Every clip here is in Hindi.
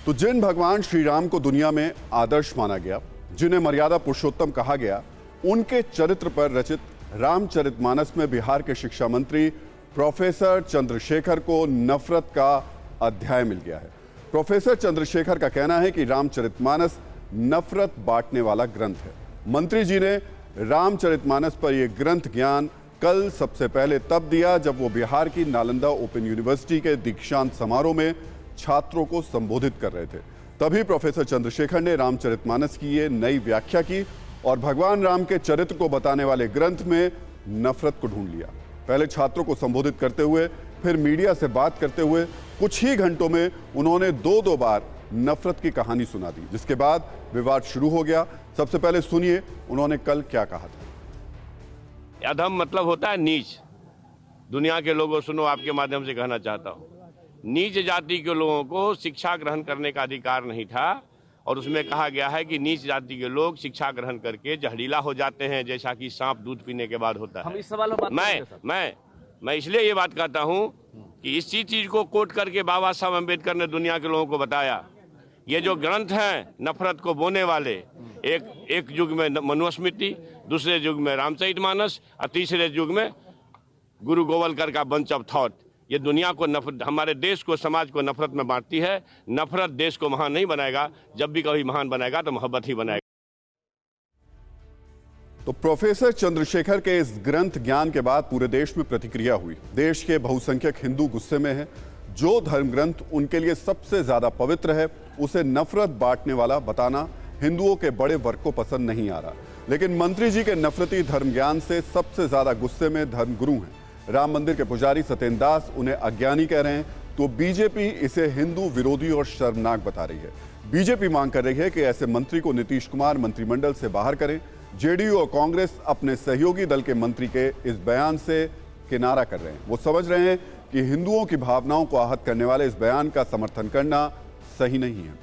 तो जिन भगवान श्री राम को दुनिया में आदर्श माना गया, जिन्हें मर्यादा पुरुषोत्तम कहा गया, उनके चरित्र पर रचित रामचरितमानस में बिहार के शिक्षा मंत्री प्रोफेसर चंद्रशेखर को नफरत का अध्याय मिल गया है। प्रोफेसर चंद्रशेखर का कहना है कि रामचरितमानस नफरत बांटने वाला ग्रंथ है। मंत्री जी ने रामचरितमानस पर यह ग्रंथ ज्ञान कल सबसे पहले तब दिया जब वो बिहार की नालंदा ओपन यूनिवर्सिटी के दीक्षांत समारोह में छात्रों को संबोधित कर रहे थे। तभी प्रोफेसर चंद्रशेखर ने रामचरितमानस की ये नई व्याख्या की और भगवान राम के चरित्र को बताने वाले ग्रंथ में नफरत को ढूंढ लिया। पहले छात्रों को संबोधित करते हुए, फिर मीडिया से बात करते हुए कुछ ही घंटों में उन्होंने दो बार नफरत की कहानी सुना दी, जिसके बाद विवाद शुरू हो गया। सबसे पहले सुनिए उन्होंने कल क्या कहा था। अधम मतलब होता है नीच। दुनिया के लोगों सुनो, आपके माध्यम से कहना चाहता हूँ, नीच जाति के लोगों को शिक्षा ग्रहण करने का अधिकार नहीं था और उसमें कहा गया है कि नीच जाति के लोग शिक्षा ग्रहण करके जहरीला हो जाते हैं, जैसा कि सांप दूध पीने के बाद होता है। हम इस सवाल पर मैं इसलिए ये बात कहता हूँ कि इसी चीज को कोट करके बाबा साहब अम्बेडकर ने दुनिया के लोगों को बताया। ये जो ग्रंथ हैं नफरत को बोने वाले, एक युग में मनुस्मृति, दूसरे युग में रामचरितमानस और तीसरे युग में गुरु गोवलकर का बंच ऑफ थॉट, ये दुनिया को नफरत, हमारे देश को, समाज को नफरत में बांटती है। नफरत देश को महान नहीं बनाएगा, जब भी कभी महान बनाएगा तो मोहब्बत ही बनाएगा। तो प्रोफेसर चंद्रशेखर के इस ग्रंथ ज्ञान के बाद पूरे देश में प्रतिक्रिया हुई। देश के बहुसंख्यक हिंदू गुस्से में हैं। जो धर्म ग्रंथ उनके लिए सबसे ज्यादा पवित्र है, उसे नफरत बांटने वाला बताना हिंदुओं के बड़े वर्ग को पसंद नहीं आ रहा। लेकिन मंत्री जी के नफरती धर्म ज्ञान से सबसे ज्यादा गुस्से में धर्मगुरु हैं। राम मंदिर के पुजारी सत्येंद्र दास उन्हें अज्ञानी कह रहे हैं, तो बीजेपी इसे हिंदू विरोधी और शर्मनाक बता रही है। बीजेपी मांग कर रही है कि ऐसे मंत्री को नीतीश कुमार मंत्रिमंडल से बाहर करें। जेडीयू और कांग्रेस अपने सहयोगी दल के मंत्री के इस बयान से किनारा कर रहे हैं। वो समझ रहे हैं कि हिंदुओं की भावनाओं को आहत करने वाले इस बयान का समर्थन करना सही नहीं है।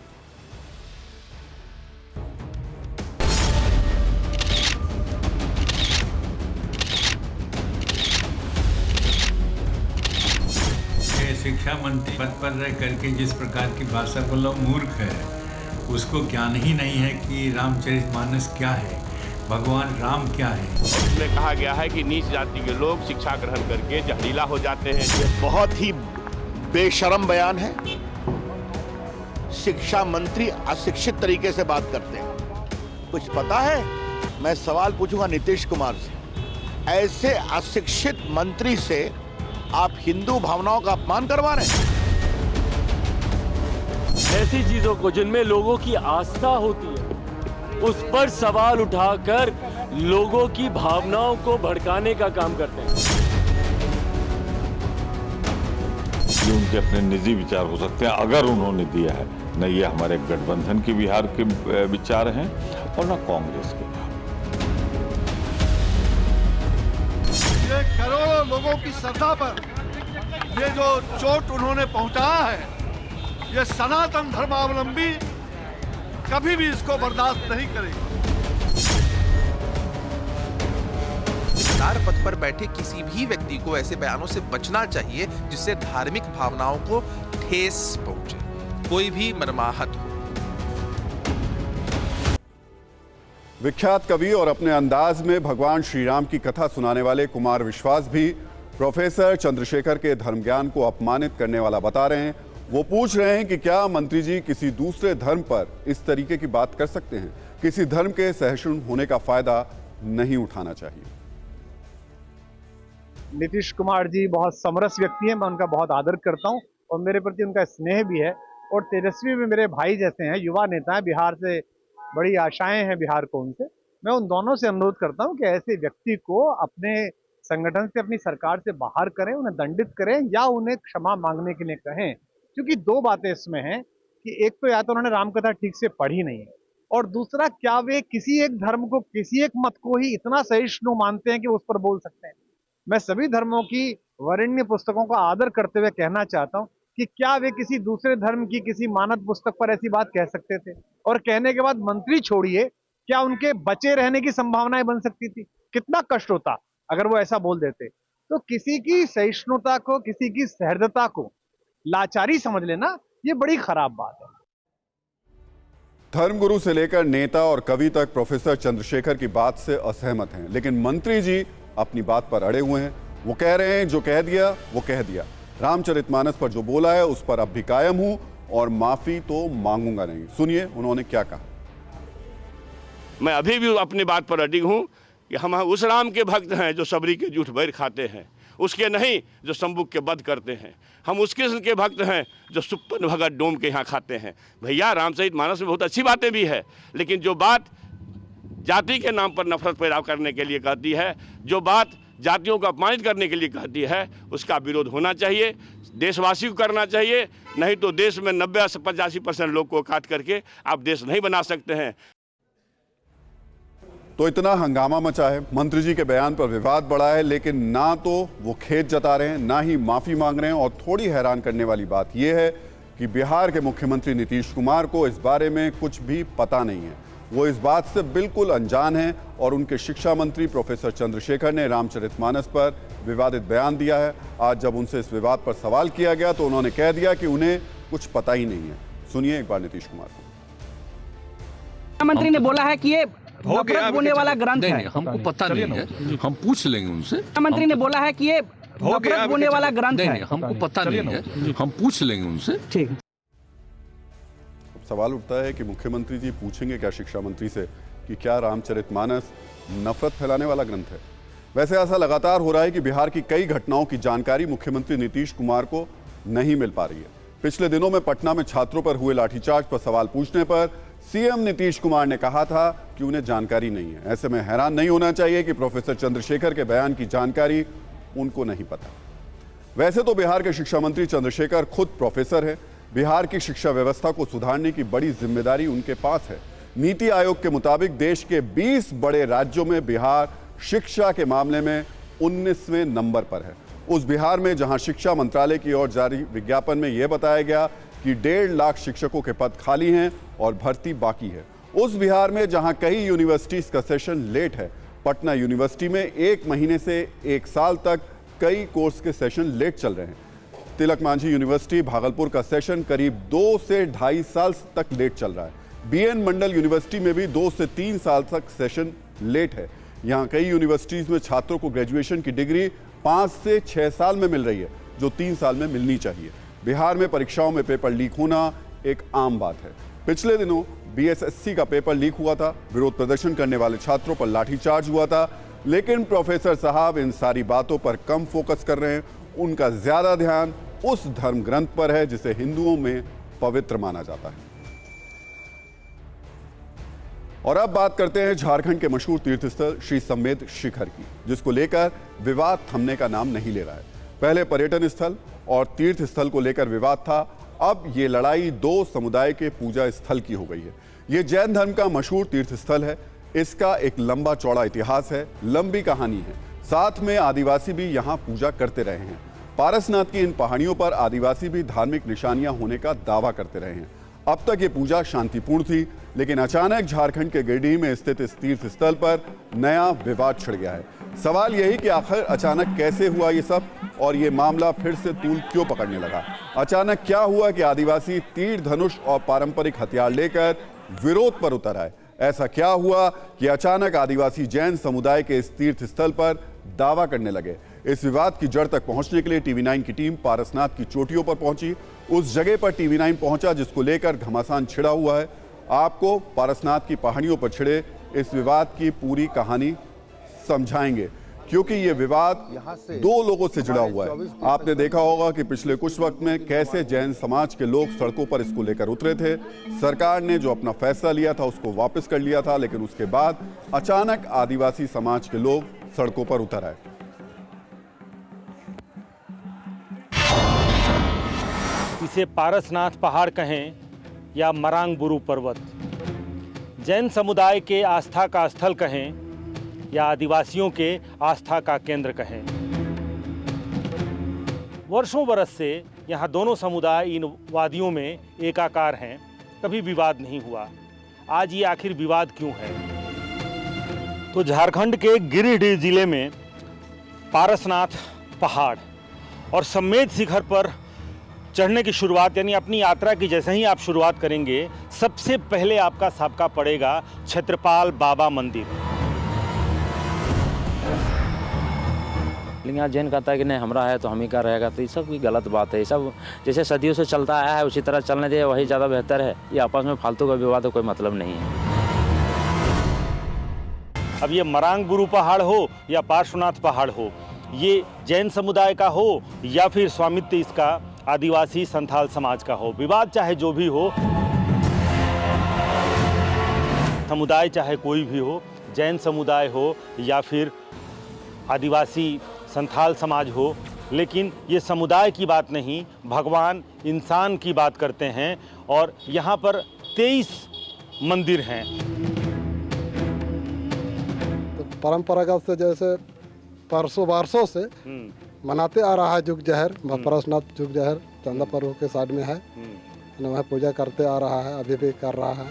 शिक्षा मंत्री पद पर रह करके जिस प्रकार की भाषा बोला, मूर्ख है। उसको ज्ञान ही नहीं है कि रामचरितमानस क्या है, भगवान राम क्या है। उसमें कहा गया है कि नीच जाति के लोग शिक्षा ग्रहण करके जहरीला हो जाते हैं। ये बहुत ही बेशरम बयान है। शिक्षा मंत्री अशिक्षित तरीके से बात करते हैं। कुछ पता है? मैं सवाल पूछूंगा नीतीश कुमार से, ऐसे अशिक्षित मंत्री से आप हिंदू भावनाओं का अपमान करवा रहे हैं। ऐसी चीजों को जिनमें लोगों की आस्था होती है, उस पर सवाल उठाकर लोगों की भावनाओं को भड़काने का काम करते हैं। ये उनके अपने निजी विचार हो सकते हैं, अगर उन्होंने दिया है। न ये हमारे गठबंधन के बिहार के विचार हैं और न कांग्रेस के। ये करोड़ों लोगों की श्रद्धा पर ये जो चोट उन्होंने पहुंचाया है, ये सनातन धर्मावलंबी कभी भी इसको बर्दाश्त नहीं करेगा। सरदार पद पर बैठे किसी भी व्यक्ति को ऐसे बयानों से बचना चाहिए जिससे धार्मिक भावनाओं को ठेस पहुंचे, कोई भी मर्माहत हो। विख्यात कवि और अपने अंदाज में भगवान श्री राम की कथा सुनाने वाले कुमार विश्वास भी प्रोफेसर चंद्रशेखर के धर्म ज्ञान को अपमानित करने वाला बता रहे हैं। वो पूछ रहे हैं कि क्या मंत्री जी किसी दूसरे धर्म पर इस तरीके की बात कर सकते हैं? किसी धर्म के सहिष्णु होने का फायदा नहीं उठाना चाहिए। नीतीश कुमार जी बहुत समरस व्यक्ति हैं, मैं उनका बहुत आदर करता हूं और मेरे प्रति उनका स्नेह भी है। और तेजस्वी भी मेरे भाई जैसे हैं, युवा नेता हैं, बिहार से बड़ी आशाएं हैं बिहार को उनसे। मैं उन दोनों से अनुरोध करता हूं कि ऐसे व्यक्ति को अपने संगठन से, अपनी सरकार से बाहर करें, उन्हें दंडित करें या उन्हें क्षमा मांगने के लिए कहें। क्योंकि दो बातें इसमें हैं कि एक तो या तो उन्होंने रामकथा ठीक से पढ़ी नहीं है, और दूसरा क्या वे किसी एक धर्म को, किसी एक मत को ही इतना सहिष्णु मानते हैं कि उस पर बोल सकते हैं। मैं सभी धर्मों की वरेण्य पुस्तकों का आदर करते हुए कहना चाहता हूं कि क्या वे किसी दूसरे धर्म की किसी मानद पुस्तक पर ऐसी बात कह सकते थे? और कहने के बाद मंत्री छोड़िए, क्या उनके बचे रहने की संभावनाएं बन सकती थी? कितना कष्ट होता अगर वो ऐसा बोल देते। तो किसी की सहिष्णुता को, किसी की सहृदयता को लाचारी समझ लेना, ये बड़ी खराब बात है। धर्मगुरु से लेकर नेता और कवि तक प्रोफेसर चंद्रशेखर की बात से असहमत हैं, लेकिन मंत्री जी अपनी बात पर अड़े हुए हैं। वो कह रहे हैं जो कह दिया वो कह दिया। रामचरितमानस पर जो बोला है उस पर अब भी कायम हूं और माफी तो मांगूंगा नहीं। सुनिए उन्होंने क्या कहा। मैं अभी भी अपनी बात पर अडिग हूं कि हम उस राम के भक्त हैं जो सबरी के जूठ बैर खाते हैं, उसके नहीं जो शंभुक के वध करते हैं। हम उस कृष्ण के भक्त हैं जो सुप्पन भगत डोम के यहाँ खाते हैं। भैया रामचरितमानस में बहुत अच्छी बातें भी है, लेकिन जो बात जाति के नाम पर नफरत पैदा करने के लिए कहती है, जो बात जातियों को अपमानित करने के लिए कहती है, उसका विरोध होना चाहिए, देशवासी को करना चाहिए। नहीं तो देश में 90 से 85% लोग को काट करके आप देश नहीं बना सकते हैं। तो इतना हंगामा मचा है, मंत्री जी के बयान पर विवाद बढ़ा है, लेकिन ना तो वो खेद जता रहे हैं, ना ही माफी मांग रहे हैं। और थोड़ी हैरान करने वाली बात यह है कि बिहार के मुख्यमंत्री नीतीश कुमार को इस बारे में कुछ भी पता नहीं है। वो इस बात से बिल्कुल अनजान हैं और उनके शिक्षा मंत्री प्रोफेसर चंद्रशेखर ने रामचरितमानस पर विवादित बयान दिया है। आज जब उनसे इस विवाद पर सवाल किया गया तो उन्होंने कह दिया कि उन्हें कुछ पता ही नहीं है। सुनिए एक बार नीतीश कुमार को। मंत्री ने बोला है कि ये नफरत बोने वाला ग्रंथ है। हमको पता नहीं है, हम पूछ लेंगे उनसे। मंत्री ने बोला है कि ये नफरत बोने वाला ग्रंथ है। हमको पता नहीं है, हम पूछ लेंगे उनसे। ठीक। सवाल उठता है कि मुख्यमंत्री जी पूछेंगे क्या शिक्षा मंत्री से कि क्या रामचरितमानस नफरत फैलाने वाला ग्रंथ है। वैसे ऐसा लगातार हो रहा है कि बिहार की कई घटनाओं की जानकारी मुख्यमंत्री नीतीश कुमार को नहीं मिल पा रही है। पिछले दिनों में पटना में छात्रों पर हुए लाठीचार्ज पर सवाल पूछने पर सीएम नीतीश कुमार ने कहा था कि उन्हें जानकारी नहीं है। ऐसे में हैरान नहीं होना चाहिए कि प्रोफेसर चंद्रशेखर के बयान की जानकारी उनको नहीं पता। वैसे तो बिहार के शिक्षा मंत्री चंद्रशेखर खुद प्रोफेसर है। बिहार की शिक्षा व्यवस्था को सुधारने की बड़ी जिम्मेदारी उनके पास है। नीति आयोग के मुताबिक देश के 20 बड़े राज्यों में बिहार शिक्षा के मामले में 19वें नंबर पर है। उस बिहार में जहां शिक्षा मंत्रालय की ओर जारी विज्ञापन में यह बताया गया कि 1.5 लाख शिक्षकों के पद खाली हैं और भर्ती बाकी है। उस बिहार में जहां कई यूनिवर्सिटीज का सेशन लेट है। पटना यूनिवर्सिटी में 1 महीने से 1 साल तक कई कोर्स के सेशन लेट चल रहे हैं। तिलक मांझी यूनिवर्सिटी भागलपुर का सेशन करीब 2 से 2.5 साल तक लेट चल रहा है। बीएन मंडल यूनिवर्सिटी में भी 2 से 3 साल तक सेशन लेट है। यहाँ कई यूनिवर्सिटीज में छात्रों को ग्रेजुएशन की डिग्री 5 से 6 साल में मिल रही है, जो 3 साल में मिलनी चाहिए। बिहार में परीक्षाओं में पेपर लीक होना एक आम बात है। पिछले दिनों बीएसएससी का पेपर लीक हुआ था। विरोध प्रदर्शन करने वाले छात्रों पर लाठीचार्ज हुआ था, लेकिन प्रोफेसर साहब इन सारी बातों पर कम फोकस कर रहे हैं। उनका ज्यादा ध्यान उस धर्म ग्रंथ पर है जिसे हिंदुओं में पवित्र माना जाता है। और अब बात करते हैं झारखंड के मशहूर तीर्थस्थल श्री समेत शिखर की, जिसको लेकर विवाद थमने का नाम नहीं ले रहा है। पहले पर्यटन स्थल और तीर्थ स्थल को लेकर विवाद था, अब ये लड़ाई 2 समुदाय के पूजा स्थल की हो गई है। ये जैन धर्म का मशहूर तीर्थ स्थल है। इसका एक लंबा चौड़ा इतिहास है, लंबी कहानी है। साथ में आदिवासी भी यहाँ पूजा करते रहे हैं। पारसनाथ की इन पहाड़ियों पर आदिवासी भी धार्मिक निशानियां होने का दावा करते रहे हैं। अब तक ये पूजा शांतिपूर्ण थी, लेकिन अचानक झारखंड के गिरिडीह में स्थित इस तीर्थ स्थल पर नया विवाद छिड़ गया है। सवाल यही कि आखिर अचानक कैसे हुआ ये सब और ये मामला फिर से तूल क्यों पकड़ने लगा। अचानक क्या हुआ कि आदिवासी तीर धनुष और पारंपरिक हथियार लेकर विरोध पर उतर आए। ऐसा क्या हुआ कि अचानक आदिवासी जैन समुदाय के इस तीर्थ स्थल पर दावा करने लगे। इस विवाद की जड़ तक पहुंचने के लिए टीवी 9 की टीम पारसनाथ की चोटियों पर पहुंची। उस जगह पर टीवी 9 पहुंचा जिसको लेकर घमासान छिड़ा हुआ है। आपको पारसनाथ की पहाड़ियों पर छिड़े इस विवाद की पूरी कहानी समझाएंगे, क्योंकि ये विवाद 2 लोगों से जुड़ा हुआ है। आपने देखा होगा कि पिछले कुछ वक्त में कैसे जैन समाज के लोग सड़कों पर इसको लेकर उतरे थे। सरकार ने जो अपना फैसला लिया था उसको वापस कर लिया था, लेकिन उसके बाद अचानक आदिवासी समाज के लोग सड़कों पर उतर आए। इसे पारसनाथ पहाड़ कहें या मरांग बुरु पर्वत, जैन समुदाय के आस्था का स्थल कहें या आदिवासियों के आस्था का केंद्र कहें, वर्षों बरस से यहाँ दोनों समुदाय इन वादियों में एकाकार हैं। कभी विवाद नहीं हुआ। आज ये आखिर विवाद क्यों है? तो झारखंड के गिरिडीह जिले में पारसनाथ पहाड़ और समेत शिखर पर चढ़ने की शुरुआत यानी अपनी यात्रा की जैसे ही आप शुरुआत करेंगे, सबसे पहले आपका साबका पड़ेगा छत्रपाल बाबा मंदिर। लेकिन यहाँ जैन कहता है कि नहीं हमारा है तो हम ही का रहेगा, तो ये सब की गलत बात है। ये सब जैसे सदियों से चलता आया है उसी तरह चलने दे, वही ज़्यादा बेहतर है। ये आपस में फालतू का विवाद का कोई मतलब नहीं है। अब ये मरांग गुरु पहाड़ हो या पार्श्वनाथ पहाड़ हो, ये जैन समुदाय का हो या फिर स्वामित्व इसका आदिवासी संथाल समाज का हो, विवाद चाहे जो भी हो, समुदाय चाहे कोई भी हो, जैन समुदाय हो या फिर आदिवासी संथाल समाज हो, लेकिन ये समुदाय की बात नहीं, भगवान इंसान की बात करते हैं। और यहाँ पर 23 मंदिर हैं। परंपरागत से जैसे वर्षों से मनाते आ रहा है जुग जहर, पारसनाथ जुग जहर चंदा पर्व के साइड में है, वह पूजा करते आ रहा है, अभी भी कर रहा है।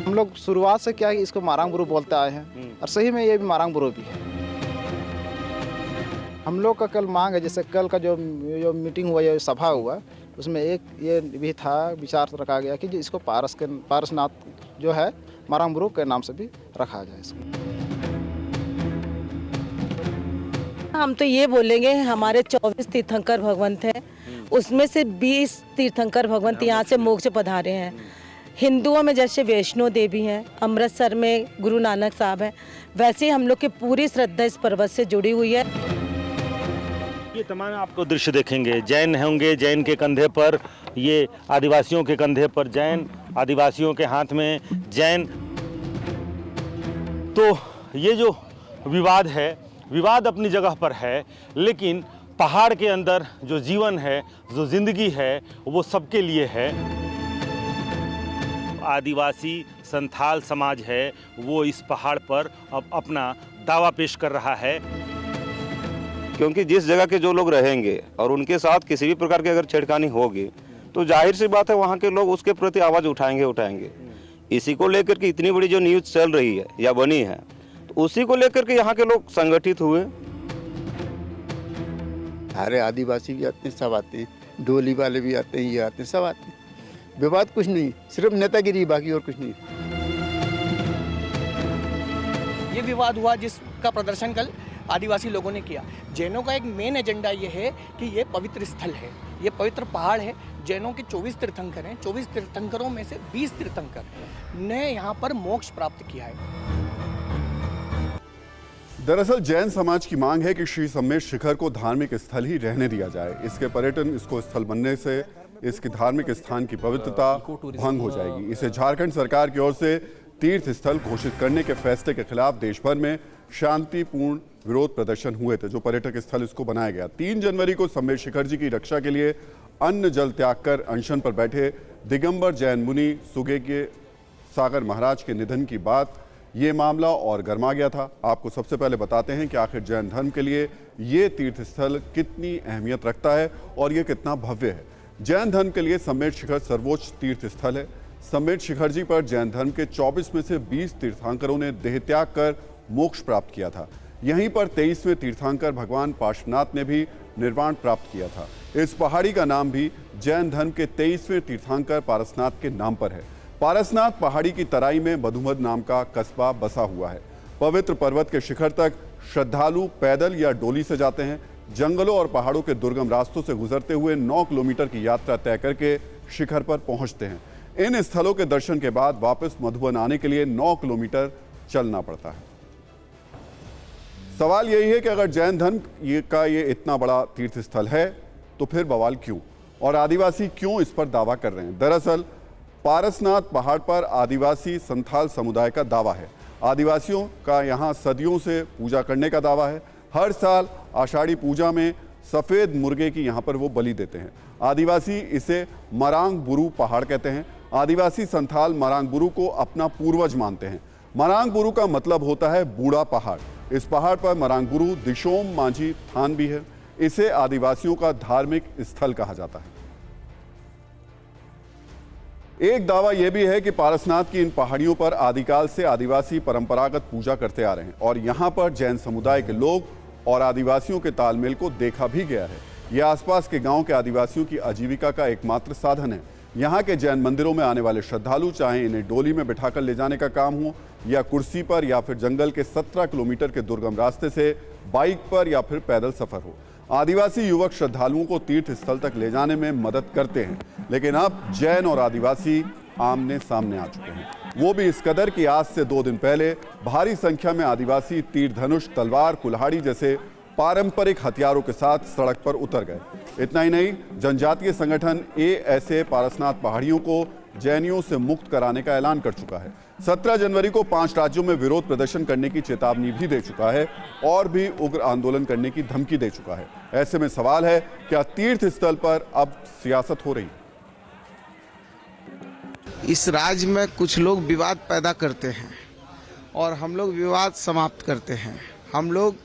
हम लोग शुरुआत से क्या है इसको मारांग बुरु बोलते आए हैं और सही में ये भी मारांग बुरु भी है। हम लोग का कल मांग है, जैसे कल का जो मीटिंग हुआ या सभा हुआ, उसमें एक ये भी था, विचार रखा गया कि इसको पारसनाथ जो है मारांग बुरु के नाम से भी रखा जाए इसको। हम तो ये बोलेंगे हमारे 24 तीर्थंकर भगवंत हैं, उसमें से 20 तीर्थंकर भगवंत यहाँ से मोक्ष पधारे हैं। हिंदुओं में जैसे वैष्णो देवी हैं, अमृतसर में गुरु नानक साहब हैं, वैसे ही हम लोग की पूरी श्रद्धा इस पर्वत से जुड़ी हुई है। ये तमाम आपको दृश्य देखेंगे, जैन होंगे, जैन के कंधे पर ये आदिवासियों के कंधे पर जैन, आदिवासियों के हाथ में जैन। तो ये जो विवाद है, विवाद अपनी जगह पर है, लेकिन पहाड़ के अंदर जो जीवन है, जो जिंदगी है, वो सबके लिए है। आदिवासी संथाल समाज है, वो इस पहाड़ पर अब अपना दावा पेश कर रहा है। क्योंकि जिस जगह के जो लोग रहेंगे और उनके साथ किसी भी प्रकार की अगर छेड़खानी होगी तो जाहिर सी बात है वहाँ के लोग उसके प्रति आवाज़ उठाएंगे। इसी को लेकर के इतनी बड़ी जो न्यूज़ चल रही है या बनी है, तो उसी को लेकर के यहाँ के लोग संगठित हुए। सारे आदिवासी भी आते हैं, सब आते हैं, डोली वाले भी आते हैं, ये आते हैं, सब आते हैं। विवाद कुछ नहीं, सिर्फ नेतागिरी, बाकी और कुछ नहीं। ये विवाद हुआ जिसका प्रदर्शन कल आदिवासी लोगों ने किया। जैनों का एक मेन एजेंडा ये है कि ये पवित्र स्थल है, ये पवित्र पहाड़ है। जैनों के 24 तीर्थंकर हैं, 24 तीर्थंकरों में से 20 तीर्थंकर ने यहाँ पर मोक्ष प्राप्त किया है। दरअसल जैन समाज की मांग है कि श्री सम्मेद शिखर को धार्मिक स्थल ही रहने दिया जाए। इसके पर्यटन इसको स्थल बनने से इसकी धार्मिक स्थान की पवित्रता भंग हो जाएगी। इसे झारखंड सरकार की ओर से तीर्थ स्थल घोषित करने के फैसले के खिलाफ देश भर में शांतिपूर्ण विरोध प्रदर्शन हुए थे, जो पर्यटक स्थल इसको बनाया गया। 3 जनवरी को सम्मेद शिखर जी की रक्षा के लिए अन्न जल त्याग कर अनशन पर बैठे दिगंबर जैन मुनि सुगे के सागर महाराज के निधन की बात ये मामला और गर्मा गया था। आपको सबसे पहले बताते हैं कि आखिर जैन धर्म के लिए ये तीर्थ स्थल कितनी अहमियत रखता है और ये कितना भव्य है। जैन धर्म के लिए सम्मेद शिखर सर्वोच्च तीर्थ स्थल है। सम्मेद शिखर जी पर जैन धर्म के 24 में से 20 तीर्थंकरों ने देह त्याग कर मोक्ष प्राप्त किया था। यहीं पर 23वें तीर्थंकर भगवान पार्श्वनाथ ने भी निर्वाण प्राप्त किया था। इस पहाड़ी का नाम भी जैन धर्म के 23वें तीर्थंकर पारसनाथ के नाम पर है। पारसनाथ पहाड़ी की तराई में मधुमद नाम का कस्बा बसा हुआ है। पवित्र पर्वत के शिखर तक श्रद्धालु पैदल या डोली से जाते हैं। जंगलों और पहाड़ों के दुर्गम रास्तों से गुजरते हुए 9 किलोमीटर की यात्रा तय करके शिखर पर पहुंचते हैं। इन स्थलों के दर्शन के बाद वापस मधुबन आने के लिए 9 किलोमीटर चलना पड़ता है। सवाल यही है कि अगर जैन धर्म का ये इतना बड़ा तीर्थ स्थल है तो फिर बवाल क्यों और आदिवासी क्यों इस पर दावा कर रहे हैं। दरअसल पारसनाथ पहाड़ पर आदिवासी संथाल समुदाय का दावा है। आदिवासियों का यहाँ सदियों से पूजा करने का दावा है। हर साल आषाढ़ी पूजा में सफ़ेद मुर्गे की यहाँ पर वो बलि देते हैं। आदिवासी इसे मरांग बुरु पहाड़ कहते हैं। आदिवासी संथाल मरांग बुरु को अपना पूर्वज मानते हैं। मरांग बुरु का मतलब होता है बूढ़ा पहाड़। इस पहाड़ पर मरांग बुरु दिशोम मांझी थान भी है। इसे आदिवासियों का धार्मिक स्थल कहा जाता है। एक दावा यह भी है कि पारसनाथ की इन पहाड़ियों पर आदिकाल से आदिवासी परंपरागत पूजा करते आ रहे हैं और यहाँ पर जैन समुदाय के लोग और आदिवासियों के तालमेल को देखा भी गया है। ये आसपास के गांव के आदिवासियों की आजीविका का एकमात्र साधन है। यहाँ के जैन मंदिरों में आने वाले श्रद्धालु चाहे इन्हें डोली में बिठाकर ले जाने का काम हो या कुर्सी पर या फिर जंगल के 17 किलोमीटर के दुर्गम रास्ते से बाइक पर या फिर पैदल सफर हो, आदिवासी युवक श्रद्धालुओं को तीर्थ स्थल तक ले जाने में मदद करते हैं। लेकिन अब जैन और आदिवासी आमने सामने आ चुके हैं, वो भी इस कदर कि आज से 2 दिन पहले भारी संख्या में आदिवासी तीर धनुष, तलवार, कुल्हाड़ी जैसे पारंपरिक हथियारों के साथ सड़क पर उतर गए। इतना ही नहीं, जनजातीय संगठन ASA पारसनाथ पहाड़ियों को जैनियों से मुक्त कराने का ऐलान कर चुका है। 17 जनवरी को 5 राज्यों में विरोध प्रदर्शन करने की चेतावनी भी दे चुका है और भी उग्र आंदोलन करने की धमकी दे चुका है। ऐसे में सवाल है, क्या तीर्थ स्थल पर अब सियासत हो रही है? इस राज्य में कुछ लोग विवाद पैदा करते हैं और हम लोग विवाद समाप्त करते हैं। हम लोग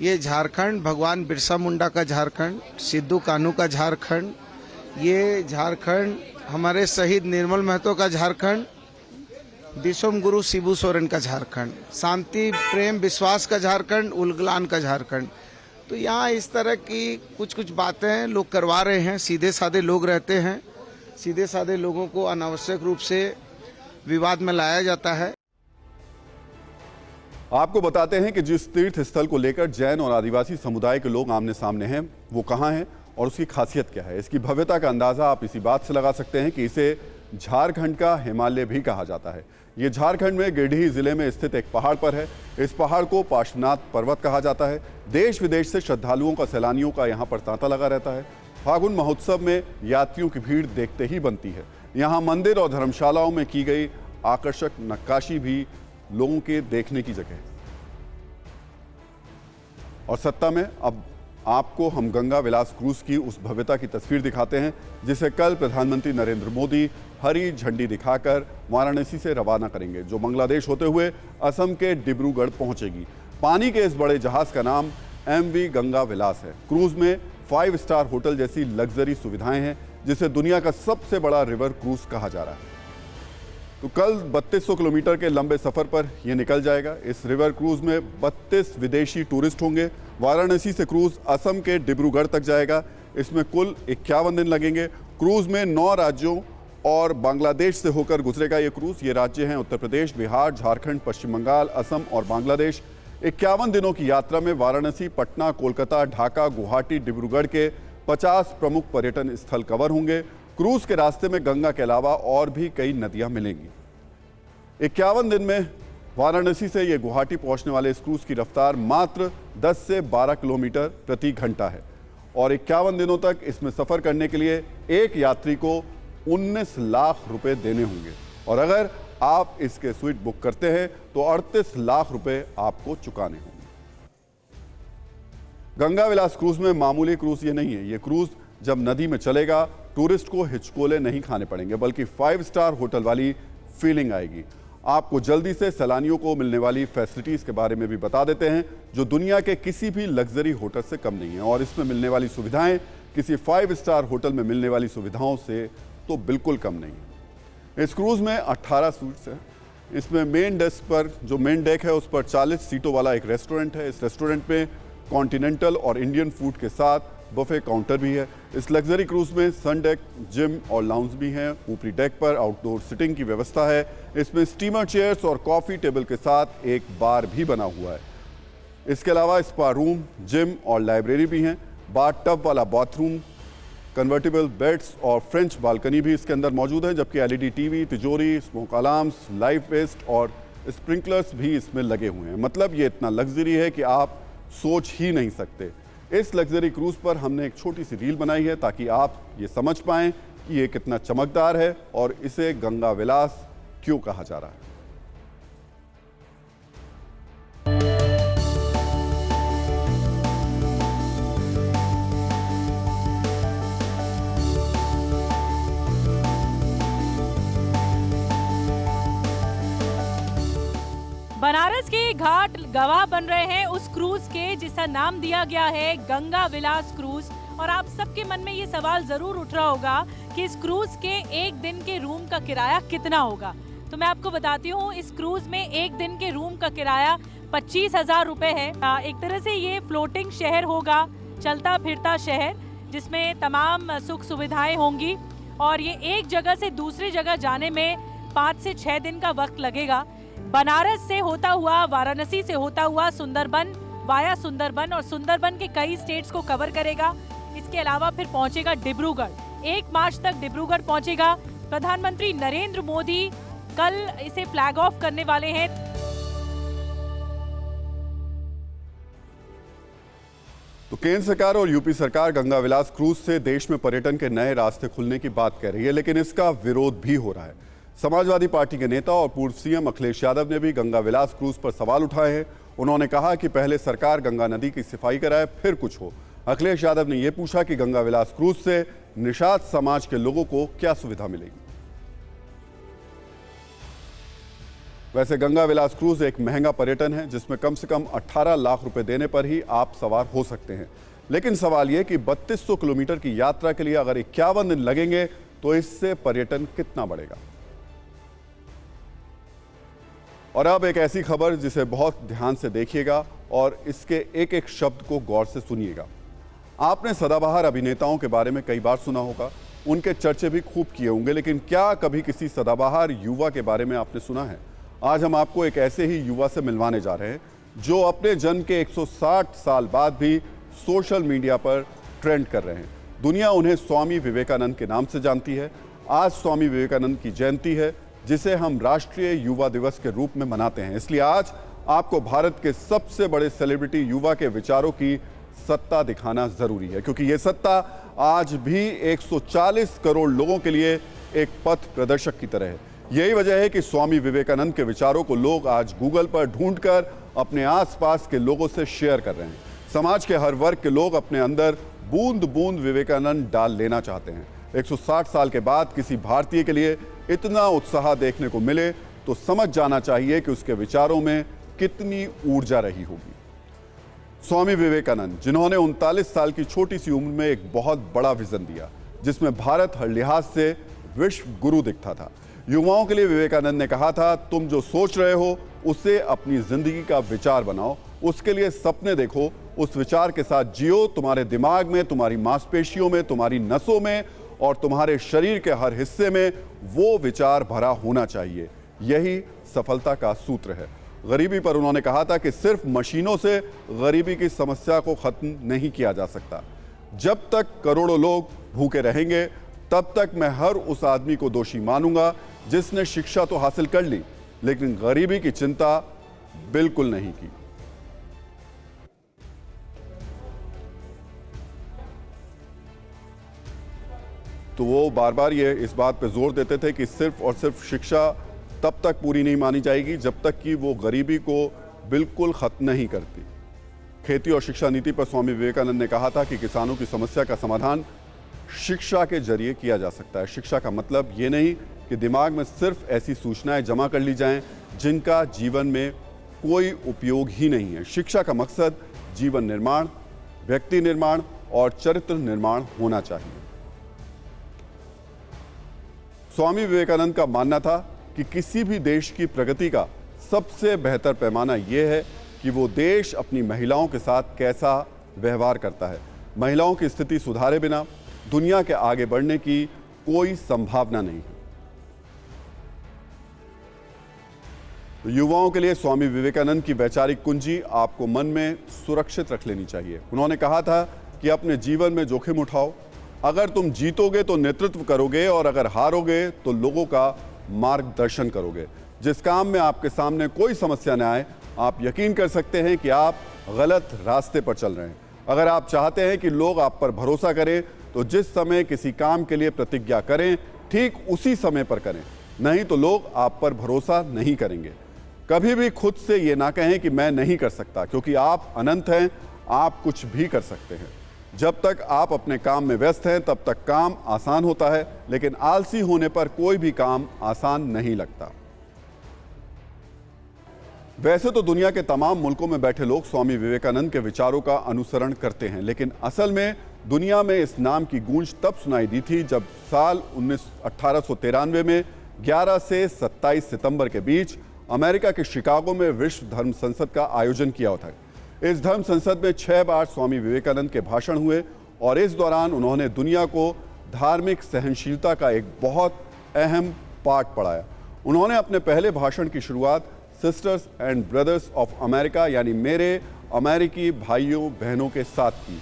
ये झारखंड भगवान बिरसा मुंडा का झारखंड, सिद्धू कान्हू का झारखंड, ये झारखंड हमारे शहीद निर्मल महतो का झारखंड, विश्व गुरु शिबू सोरेन का झारखंड, शांति प्रेम विश्वास का झारखंड, उलगलान का झारखंड। तो यहाँ इस तरह की कुछ बातें लोग करवा रहे हैं। सीधे साधे लोग रहते हैं, सीधे साधे लोगों को अनावश्यक रूप से विवाद में लाया जाता है। आपको बताते हैं कि जिस तीर्थ स्थल को लेकर जैन और आदिवासी समुदाय के लोग आमने सामने हैं, वो कहाँ है और उसकी खासियत क्या है। इसकी भव्यता का अंदाजा आप इसी बात से लगा सकते हैं कि इसे झारखंड का हिमालय भी कहा जाता है। ये झारखंड में गिरिडीह जिले में स्थित एक पहाड़ पर है। इस पहाड़ को पार्श्वनाथ पर्वत कहा जाता है। देश विदेश से श्रद्धालुओं का, सैलानियों का यहाँ पर तांता लगा रहता है। फागुन महोत्सव में यात्रियों की भीड़ देखते ही बनती है। यहाँ मंदिर और धर्मशालाओं में की गई आकर्षक नक्काशी भी लोगों के देखने की जगह है। और सत्ता में अब आपको हम गंगा विलास क्रूज की उस भव्यता की तस्वीर दिखाते हैं जिसे कल प्रधानमंत्री नरेंद्र मोदी हरी झंडी दिखाकर वाराणसी से रवाना करेंगे, जो बांग्लादेश होते हुए असम के डिब्रूगढ़ पहुंचेगी। पानी के इस बड़े जहाज का नाम MV गंगा विलास है। क्रूज में 5 स्टार होटल जैसी लग्जरी सुविधाएं हैं, जिसे दुनिया का सबसे बड़ा रिवर क्रूज कहा जा रहा है। तो कल 3200 किलोमीटर के लंबे सफर पर यह निकल जाएगा। इस रिवर क्रूज में 32 विदेशी टूरिस्ट होंगे। वाराणसी से क्रूज असम के डिब्रूगढ़ तक जाएगा। इसमें कुल 51 दिन लगेंगे। क्रूज में 9 राज्यों और बांग्लादेश से होकर गुजरेगा ये क्रूज। ये राज्य हैं उत्तर प्रदेश, बिहार, झारखंड, पश्चिम बंगाल, असम और बांग्लादेश। 51 दिनों की यात्रा में वाराणसी, पटना, कोलकाता, ढाका, गुवाहाटी, डिब्रूगढ़ के 50 प्रमुख पर्यटन स्थल कवर होंगे। क्रूज के रास्ते में गंगा के अलावा और भी कई नदियां मिलेंगी। 51 दिन में वाराणसी से ये गुवाहाटी पहुंचने वाले इस क्रूज की रफ्तार मात्र 10 से 12 किलोमीटर प्रति घंटा है और 51 दिनों तक इसमें सफर करने के लिए एक यात्री को 19 लाख रुपए देने होंगे और अगर आप इसके स्वीट बुक करते हैं तो 38 लाख रुपए आपको चुकाने होंगे। गंगा विलास क्रूज में मामूली क्रूज ये नहीं है। ये क्रूज जब नदी में चलेगा टूरिस्ट को हिचकोले नहीं खाने पड़ेंगे, बल्कि 5 स्टार होटल वाली फीलिंग आएगी। आपको जल्दी से सैलानियों को मिलने वाली फैसिलिटीज के बारे में भी बता देते हैं, जो दुनिया के किसी भी लग्जरी होटल से कम नहीं है और इसमें मिलने वाली सुविधाएं किसी 5 स्टार होटल में मिलने वाली सुविधाओं से तो बिल्कुल कम नहीं है। इस क्रूज में 18 सूट्स हैं। इसमें मेन डेस्क पर, जो मेन डेक है, उस पर 40 सीटों वाला एक रेस्टोरेंट है। इस रेस्टोरेंट में कॉन्टिनेंटल और इंडियन फूड के साथ बफे काउंटर भी है। इस लग्जरी क्रूज में सन डेक, जिम और लाउंज भी हैं। ऊपरी डेक पर आउटडोर सिटिंग की व्यवस्था है। इसमें स्टीमर चेयर्स और कॉफी टेबल के साथ एक बार भी बना हुआ है। इसके अलावा स्पा रूम, जिम और लाइब्रेरी भी हैं। बाथ टब वाला बाथरूम, कन्वर्टेबल बेड्स और फ्रेंच बालकनी भी इसके अंदर मौजूद है, जबकि LED टीवी, तिजोरी, स्मोक अलार्म्स, लाइफ वेस्ट और स्प्रिंकलर्स भी इसमें लगे हुए हैं। मतलब ये इतना लग्जरी है कि आप सोच ही नहीं सकते। इस लग्जरी क्रूज पर हमने एक छोटी सी रील बनाई है ताकि आप ये समझ पाएं कि ये कितना चमकदार है और इसे गंगा विलास क्यों कहा जा रहा है। बनारस के घाट गवाह बन रहे हैं उस क्रूज के जिसका नाम दिया गया है गंगा विलास क्रूज। और आप सबके मन में ये सवाल जरूर उठ रहा होगा कि इस क्रूज के एक दिन के रूम का किराया कितना होगा। तो मैं आपको बताती हूँ, इस क्रूज में एक दिन के रूम का किराया 25,000 रुपए है। एक तरह से ये फ्लोटिंग शहर होगा चलता फिरता शहर जिसमें तमाम सुख सुविधाएं होंगी और ये एक जगह से दूसरी जगह जाने में 5 से 6 दिन का वक्त लगेगा। बनारस से होता हुआ, वाराणसी से होता हुआ सुंदरबन वाया सुंदरबन और सुंदरबन के कई स्टेट्स को कवर करेगा। इसके अलावा फिर पहुंचेगा डिब्रूगढ़। 1 मार्च तक डिब्रूगढ़ पहुंचेगा। प्रधानमंत्री नरेंद्र मोदी कल इसे फ्लैग ऑफ करने वाले हैं। तो केंद्र सरकार और यूपी सरकार गंगा विलास क्रूज से देश में पर्यटन के नए रास्ते खुलने की बात कह रही है, लेकिन इसका विरोध भी हो रहा है। समाजवादी पार्टी के नेता और पूर्व सीएम अखिलेश यादव ने भी गंगा विलास क्रूज पर सवाल उठाए हैं। उन्होंने कहा कि पहले सरकार गंगा नदी की सफाई कराए फिर कुछ हो। अखिलेश यादव ने यह पूछा कि गंगा विलास क्रूज से निषाद समाज के लोगों को क्या सुविधा मिलेगी। वैसे गंगा विलास क्रूज एक महंगा पर्यटन है जिसमें कम से कम 18 लाख रुपए देने पर ही आप सवार हो सकते हैं। लेकिन सवाल यह कि 3200 किलोमीटर की यात्रा के लिए अगर 51 दिन लगेंगे तो इससे पर्यटन कितना बढ़ेगा। और अब एक ऐसी खबर जिसे बहुत ध्यान से देखिएगा और इसके एक एक शब्द को गौर से सुनिएगा। आपने सदाबहार अभिनेताओं के बारे में कई बार सुना होगा, उनके चर्चे भी खूब किए होंगे, लेकिन क्या कभी किसी सदाबहार युवा के बारे में आपने सुना है? आज हम आपको एक ऐसे ही युवा से मिलवाने जा रहे हैं जो अपने जन्म के 160 साल बाद भी सोशल मीडिया पर ट्रेंड कर रहे हैं। दुनिया उन्हें स्वामी विवेकानंद के नाम से जानती है। आज स्वामी विवेकानंद की जयंती है जिसे हम राष्ट्रीय युवा दिवस के रूप में मनाते हैं। इसलिए आज आपको भारत के सबसे बड़े सेलिब्रिटी युवा के विचारों की सत्ता दिखाना जरूरी है, क्योंकि यह सत्ता आज भी 140 करोड़ लोगों के लिए एक पथ प्रदर्शक की तरह है। यही वजह है कि स्वामी विवेकानंद के विचारों को लोग आज गूगल पर ढूंढकर अपने आसपास के लोगों से शेयर कर रहे हैं। समाज के हर वर्ग के लोग अपने अंदर बूंद बूंद विवेकानंद डाल लेना चाहते हैं। 160 साल के बाद किसी भारतीय के लिए इतना उत्साह देखने को मिले तो समझ जाना चाहिए कि उसके विचारों में कितनी ऊर्जा रही होगी। स्वामी विवेकानंद, जिन्होंने 39 साल की छोटी सी उम्र में एक बहुत बड़ा विजन दिया जिसमें भारत हर लिहाज से विश्व गुरु दिखता था। युवाओं के लिए विवेकानंद ने कहा था, तुम जो सोच रहे हो उसे अपनी जिंदगी का विचार बनाओ, उसके लिए सपने देखो, उस विचार के साथ जियो। तुम्हारे दिमाग में, तुम्हारी मांसपेशियों में, तुम्हारी नसों में और तुम्हारे शरीर के हर हिस्से में वो विचार भरा होना चाहिए। यही सफलता का सूत्र है। गरीबी पर उन्होंने कहा था कि सिर्फ मशीनों से गरीबी की समस्या को खत्म नहीं किया जा सकता। जब तक करोड़ों लोग भूखे रहेंगे तब तक मैं हर उस आदमी को दोषी मानूंगा जिसने शिक्षा तो हासिल कर ली लेकिन गरीबी की चिंता बिल्कुल नहीं की। तो वो बार बार ये इस बात पे जोर देते थे कि सिर्फ और सिर्फ शिक्षा तब तक पूरी नहीं मानी जाएगी जब तक कि वो गरीबी को बिल्कुल खत्म नहीं करती। खेती और शिक्षा नीति पर स्वामी विवेकानंद ने कहा था कि किसानों की समस्या का समाधान शिक्षा के जरिए किया जा सकता है। शिक्षा का मतलब ये नहीं कि दिमाग में सिर्फ ऐसी सूचनाएं जमा कर ली जाएं जिनका जीवन में कोई उपयोग ही नहीं है। शिक्षा का मकसद जीवन निर्माण, व्यक्ति निर्माण और चरित्र निर्माण होना चाहिए। स्वामी विवेकानंद का मानना था कि किसी भी देश की प्रगति का सबसे बेहतर पैमाना यह है कि वो देश अपनी महिलाओं के साथ कैसा व्यवहार करता है। महिलाओं की स्थिति सुधारे बिना दुनिया के आगे बढ़ने की कोई संभावना नहीं है। तो युवाओं के लिए स्वामी विवेकानंद की वैचारिक कुंजी आपको मन में सुरक्षित रख लेनी चाहिए। उन्होंने कहा था कि अपने जीवन में जोखिम उठाओ। अगर तुम जीतोगे तो नेतृत्व करोगे और अगर हारोगे तो लोगों का मार्गदर्शन करोगे। जिस काम में आपके सामने कोई समस्या न आए, आप यकीन कर सकते हैं कि आप गलत रास्ते पर चल रहे हैं। अगर आप चाहते हैं कि लोग आप पर भरोसा करें तो जिस समय किसी काम के लिए प्रतिज्ञा करें ठीक उसी समय पर करें, नहीं तो लोग आप पर भरोसा नहीं करेंगे। कभी भी खुद से ये ना कहें कि मैं नहीं कर सकता, क्योंकि आप अनंत हैं, आप कुछ भी कर सकते हैं। जब तक आप अपने काम में व्यस्त हैं तब तक काम आसान होता है, लेकिन आलसी होने पर कोई भी काम आसान नहीं लगता। वैसे तो दुनिया के तमाम मुल्कों में बैठे लोग स्वामी विवेकानंद के विचारों का अनुसरण करते हैं, लेकिन असल में दुनिया में इस नाम की गूंज तब सुनाई दी थी जब साल 1893 में 11 से 27 सितंबर के बीच अमेरिका के शिकागो में विश्व धर्म संसद का आयोजन किया था। इस धर्म संसद में 6 बार स्वामी विवेकानंद के भाषण हुए और इस दौरान उन्होंने दुनिया को धार्मिक सहनशीलता का एक बहुत अहम पाठ पढ़ाया। उन्होंने अपने पहले भाषण की शुरुआत sisters and brothers of America यानी मेरे अमेरिकी भाइयों बहनों के साथ की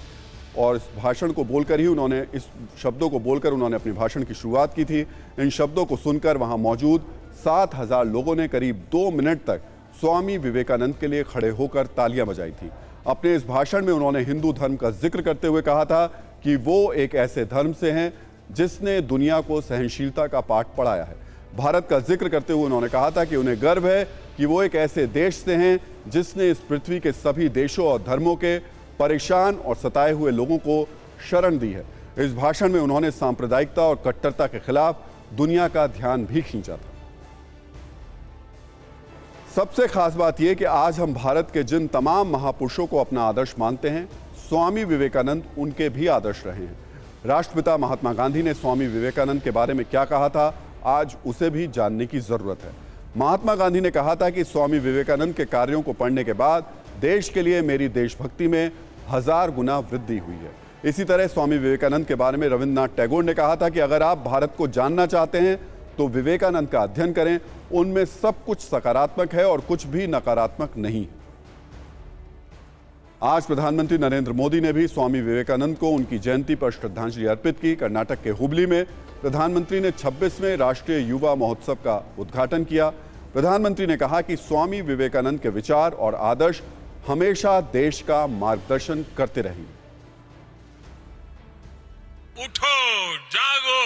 और इस भाषण को बोलकर ही उन्होंने इस शब्दों को बोलकर उन्होंने अपने भाषण की शुरुआत की थी। इन शब्दों को सुनकर वहां मौजूद 7,000 लोगों ने करीब 2 मिनट तक स्वामी विवेकानंद के लिए खड़े होकर तालियां बजाई थी। अपने इस भाषण में उन्होंने हिंदू धर्म का जिक्र करते हुए कहा था कि वो एक ऐसे धर्म से हैं जिसने दुनिया को सहनशीलता का पाठ पढ़ाया है। भारत का जिक्र करते हुए उन्होंने कहा था कि उन्हें गर्व है कि वो एक ऐसे देश से हैं जिसने इस पृथ्वी के सभी देशों और धर्मों के परेशान और सताए हुए लोगों को शरण दी है। इस भाषण में उन्होंने सांप्रदायिकता और कट्टरता के खिलाफ दुनिया का ध्यान भी खींचा था। सबसे खास बात यह कि आज हम भारत के जिन तमाम महापुरुषों को अपना आदर्श मानते हैं, स्वामी विवेकानंद उनके भी आदर्श रहे हैं। राष्ट्रपिता महात्मा गांधी ने स्वामी विवेकानंद के बारे में क्या कहा था, आज उसे भी जानने की जरूरत है। महात्मा गांधी ने कहा था कि स्वामी विवेकानंद के कार्यों को पढ़ने के बाद देश के लिए मेरी देशभक्ति में 1000 गुना वृद्धि हुई है। इसी तरह स्वामी विवेकानंद के बारे में रविन्द्रनाथ टैगोर ने कहा था कि अगर आप भारत को जानना चाहते हैं तो विवेकानंद का अध्ययन करें, उनमें सब कुछ सकारात्मक है और कुछ भी नकारात्मक नहीं है। आज प्रधानमंत्री नरेंद्र मोदी ने भी स्वामी विवेकानंद को उनकी जयंती पर श्रद्धांजलि अर्पित की। कर्नाटक के हुबली में प्रधानमंत्री ने 26वें राष्ट्रीय युवा महोत्सव का उद्घाटन किया। प्रधानमंत्री ने कहा कि स्वामी विवेकानंद के विचार और आदर्श हमेशा देश का मार्गदर्शन करते रहेंगे। उठो, जागो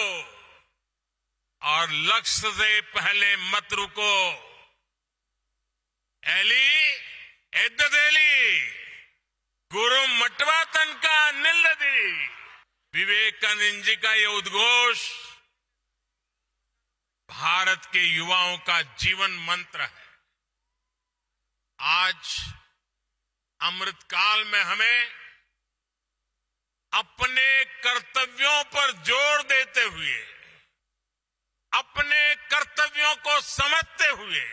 और लक्ष्य से पहले मत रुको। एली एद्ददेली गुरु मटवा तनका निल्लदी। विवेकानंद जी का ये उद्घोष भारत के युवाओं का जीवन मंत्र है। आज अमृतकाल में हमें अपने कर्तव्यों पर जोर देते हुए, अपने कर्तव्यों को समझते हुए